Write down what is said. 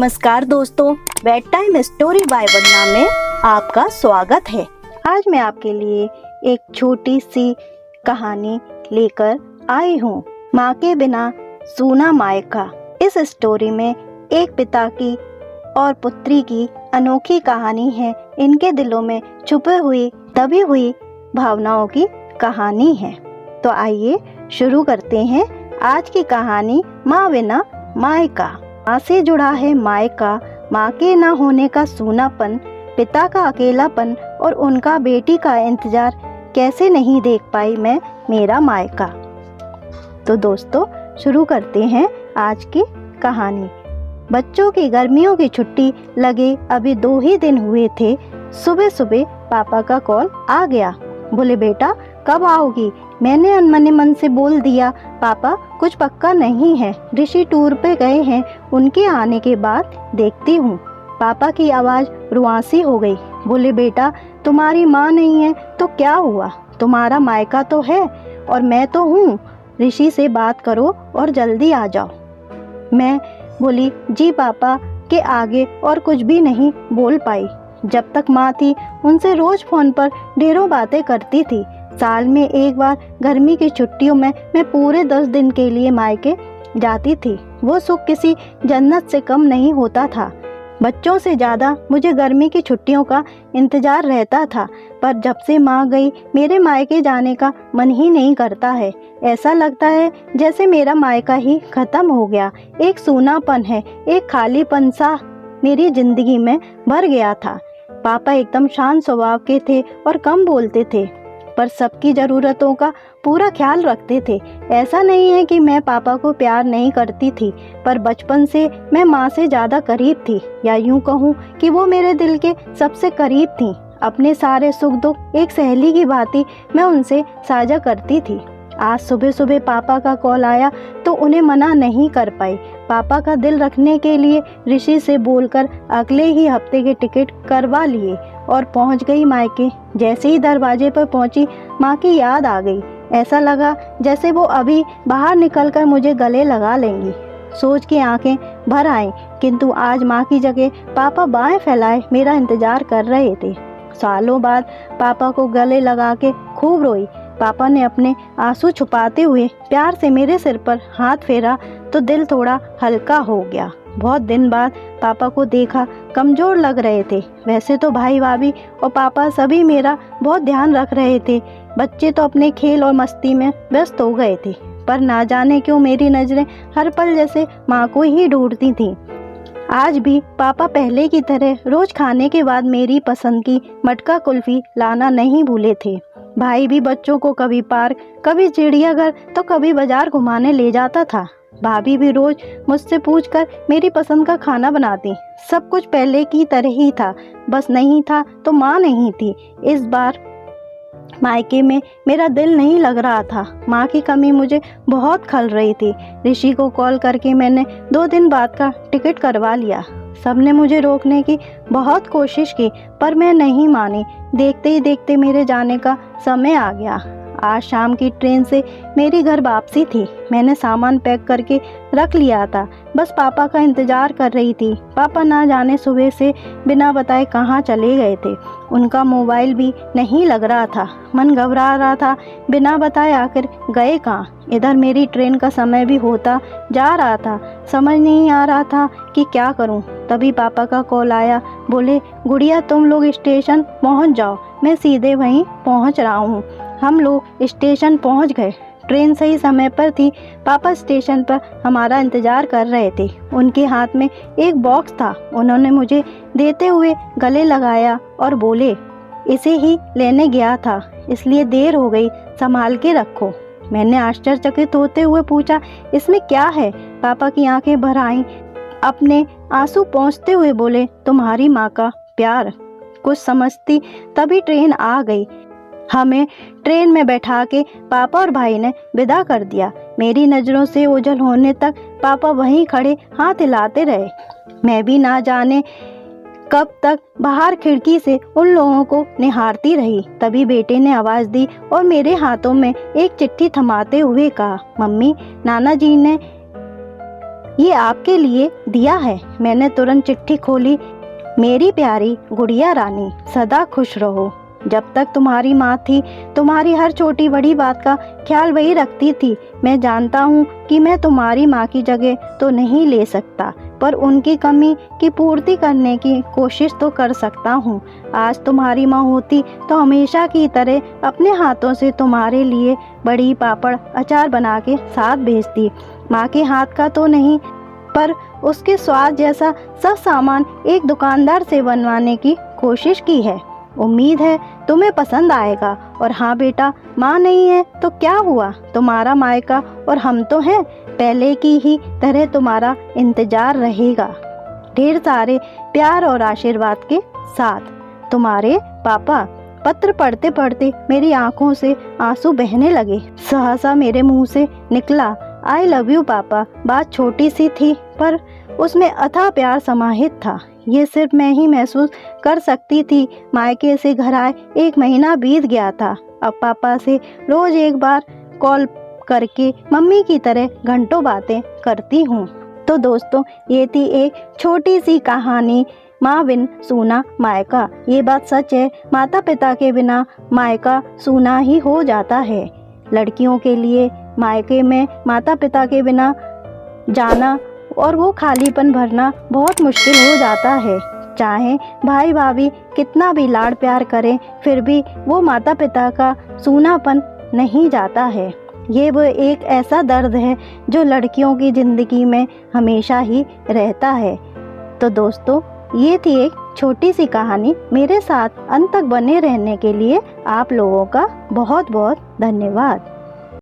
नमस्कार दोस्तों, bed time story by वंदना में आपका स्वागत है। आज मैं आपके लिए एक छोटी सी कहानी लेकर आई हूँ, माँ के बिना सूना मायका। इस स्टोरी में एक पिता की और पुत्री की अनोखी कहानी है। इनके दिलों में छुपे हुई दबी हुई भावनाओं की कहानी है। तो आइए शुरू करते हैं आज की कहानी, माँ बिना मायका। माँ से जुड़ा है मायका, माँ के न होने का सूनापन, पिता का अकेलापन और उनका बेटी का इंतजार। कैसे नहीं देख पाई मैं मेरा मायका। तो दोस्तों शुरू करते हैं आज की कहानी। बच्चों की गर्मियों की छुट्टी लगे अभी 2 ही दिन हुए थे। सुबह सुबह पापा का कॉल आ गया। बोले बेटा कब आओगी? मैंने अनमने मन से बोल दिया पापा कुछ पक्का नहीं है, ऋषि टूर पे गए हैं, उनके आने के बाद देखती हूँ। पापा की आवाज़ रुआंसी हो गई। बोले बेटा तुम्हारी माँ नहीं है तो क्या हुआ, तुम्हारा मायका तो है और मैं तो हूँ। ऋषि से बात करो और जल्दी आ जाओ। मैं बोली जी पापा के आगे और कुछ भी नहीं बोल पाई। जब तक माँ थी उनसे रोज फोन पर ढेरों बातें करती थी। साल में एक बार गर्मी की छुट्टियों में मैं पूरे 10 दिन के लिए मायके जाती थी। वो सुख किसी जन्नत से कम नहीं होता था। बच्चों से ज़्यादा मुझे गर्मी की छुट्टियों का इंतज़ार रहता था। पर जब से माँ गई मेरे मायके जाने का मन ही नहीं करता है। ऐसा लगता है जैसे मेरा मायका ही ख़त्म हो गया। एक सूनापन है, एक खालीपन सा मेरी ज़िंदगी में भर गया था। पापा एकदम शांत स्वभाव के थे और कम बोलते थे, पर सबकी ज़रूरतों का पूरा ख्याल रखते थे। ऐसा नहीं है कि मैं पापा को प्यार नहीं करती थी, पर बचपन से मैं माँ से ज़्यादा करीब थी, या यूँ कहूँ कि वो मेरे दिल के सबसे करीब थी। अपने सारे सुख दुख एक सहेली की भांति मैं उनसे साझा करती थी। आज सुबह सुबह पापा का कॉल आया तो उन्हें मना नहीं कर पाई। पापा का दिल रखने के लिए ऋषि से बोलकर अगले ही हफ्ते के टिकट करवा लिए और पहुंच गई मायके। जैसे ही दरवाजे पर पहुंची माँ की याद आ गई। ऐसा लगा जैसे वो अभी बाहर निकलकर मुझे गले लगा लेंगी। सोच के आंखें भर आईं, किंतु आज माँ की जगह पापा बाहें फैलाए मेरा इंतजार कर रहे थे। सालों बाद पापा को गले लगा के खूब रोई। पापा ने अपने आंसू छुपाते हुए प्यार से मेरे सिर पर हाथ फेरा तो दिल थोड़ा हल्का हो गया। बहुत दिन बाद पापा को देखा, कमज़ोर लग रहे थे। वैसे तो भाई भाभी और पापा सभी मेरा बहुत ध्यान रख रहे थे। बच्चे तो अपने खेल और मस्ती में व्यस्त हो गए थे, पर ना जाने क्यों मेरी नज़रें हर पल जैसे माँ को ही ढूंढती थीं। आज भी पापा पहले की तरह रोज़ खाने के बाद मेरी पसंद की मटका कुल्फ़ी लाना नहीं भूले थे। भाई भी बच्चों को कभी पार्क, कभी चिड़ियाघर तो कभी बाजार घुमाने ले जाता था। भाभी भी रोज मुझसे पूछकर मेरी पसंद का खाना बनाती। सब कुछ पहले की तरह ही था, बस नहीं था तो माँ नहीं थी। इस बार मायके में मेरा दिल नहीं लग रहा था। माँ की कमी मुझे बहुत खल रही थी। ऋषि को कॉल करके मैंने 2 दिन बाद का टिकट करवा लिया। सबने मुझे रोकने की बहुत कोशिश की, पर मैं नहीं मानी। देखते ही देखते मेरे जाने का समय आ गया। आज शाम की ट्रेन से मेरी घर वापसी थी। मैंने सामान पैक करके रख लिया था, बस पापा का इंतज़ार कर रही थी। पापा ना जाने सुबह से बिना बताए कहाँ चले गए थे। उनका मोबाइल भी नहीं लग रहा था। मन घबरा रहा था, बिना बताए आखिर गए कहाँ। इधर मेरी ट्रेन का समय भी होता जा रहा था। समझ नहीं आ रहा था कि क्या करूं। तभी पापा का कॉल आया। बोले गुड़िया तुम लोग स्टेशन पहुंच जाओ, मैं सीधे वहीं पहुंच रहा हूं। हम लोग स्टेशन पहुंच गए। ट्रेन सही समय पर थी। पापा स्टेशन पर हमारा इंतज़ार कर रहे थे। उनके हाथ में एक बॉक्स था। उन्होंने मुझे देते हुए गले लगाया और बोले इसे ही लेने गया था, इसलिए देर हो गई, संभाल के रखो। मैंने आश्चर्यचकित होते हुए पूछा इसमें क्या है? पापा की आंखें भर आईं। अपने आंसू पोंछते हुए बोले तुम्हारी माँ का प्यार। कुछ समझती तभी ट्रेन आ गई। हमें ट्रेन में बैठा के पापा और भाई ने विदा कर दिया। मेरी नज़रों से ओझल होने तक पापा वहीं खड़े हाथ हिलाते रहे। मैं भी ना जाने कब तक बाहर खिड़की से उन लोगों को निहारती रही। तभी बेटे ने आवाज़ दी और मेरे हाथों में एक चिट्ठी थमाते हुए कहा मम्मी नाना जी ने ये आपके लिए दिया है। मैंने तुरंत चिट्ठी खोली। मेरी प्यारी गुड़िया रानी, सदा खुश रहो। जब तक तुम्हारी माँ थी, तुम्हारी हर छोटी बड़ी बात का ख्याल वही रखती थी। मैं जानता हूँ कि मैं तुम्हारी माँ की जगह तो नहीं ले सकता, पर उनकी कमी की पूर्ति करने की कोशिश तो कर सकता हूँ। आज तुम्हारी माँ होती तो हमेशा की तरह अपने हाथों से तुम्हारे लिए बड़ी पापड़ अचार बना के साथ भेजती। माँ के हाथ का तो नहीं, पर उसके स्वाद जैसा सब सामान एक दुकानदार से बनवाने की कोशिश की है। उम्मीद है तुम्हें पसंद आएगा। और हाँ बेटा, माँ नहीं है तो क्या हुआ, तुम्हारा मायका और हम तो हैं। पहले की ही तरह तुम्हारा इंतजार रहेगा। ढेर सारे प्यार और आशीर्वाद के साथ, तुम्हारे पापा। पत्र पढ़ते पढ़ते मेरी आंखों से आंसू बहने लगे। सहसा मेरे मुंह से निकला, आई लव यू पापा। बात छोटी सी थी, पर उसमें अथाह प्यार समाहित था। ये सिर्फ मैं ही महसूस कर सकती थी। मायके से घर आए 1 महीना बीत गया था। अब पापा से रोज एक बार कॉल करके मम्मी की तरह घंटों बातें करती हूँ। तो दोस्तों, ये थी एक छोटी सी कहानी, माँ बिन सूना मायका। ये बात सच है, माता पिता के बिना मायका सूना ही हो जाता है। लड़कियों के लिए मायके में माता पिता के बिना जाना और वो खालीपन भरना बहुत मुश्किल हो जाता है। चाहे भाई भाभी कितना भी लाड़ प्यार करें, फिर भी वो माता पिता का सूनापन नहीं जाता है। ये वो एक ऐसा दर्द है जो लड़कियों की ज़िंदगी में हमेशा ही रहता है। तो दोस्तों, ये थी एक छोटी सी कहानी। मेरे साथ अंत तक बने रहने के लिए आप लोगों का बहुत बहुत धन्यवाद।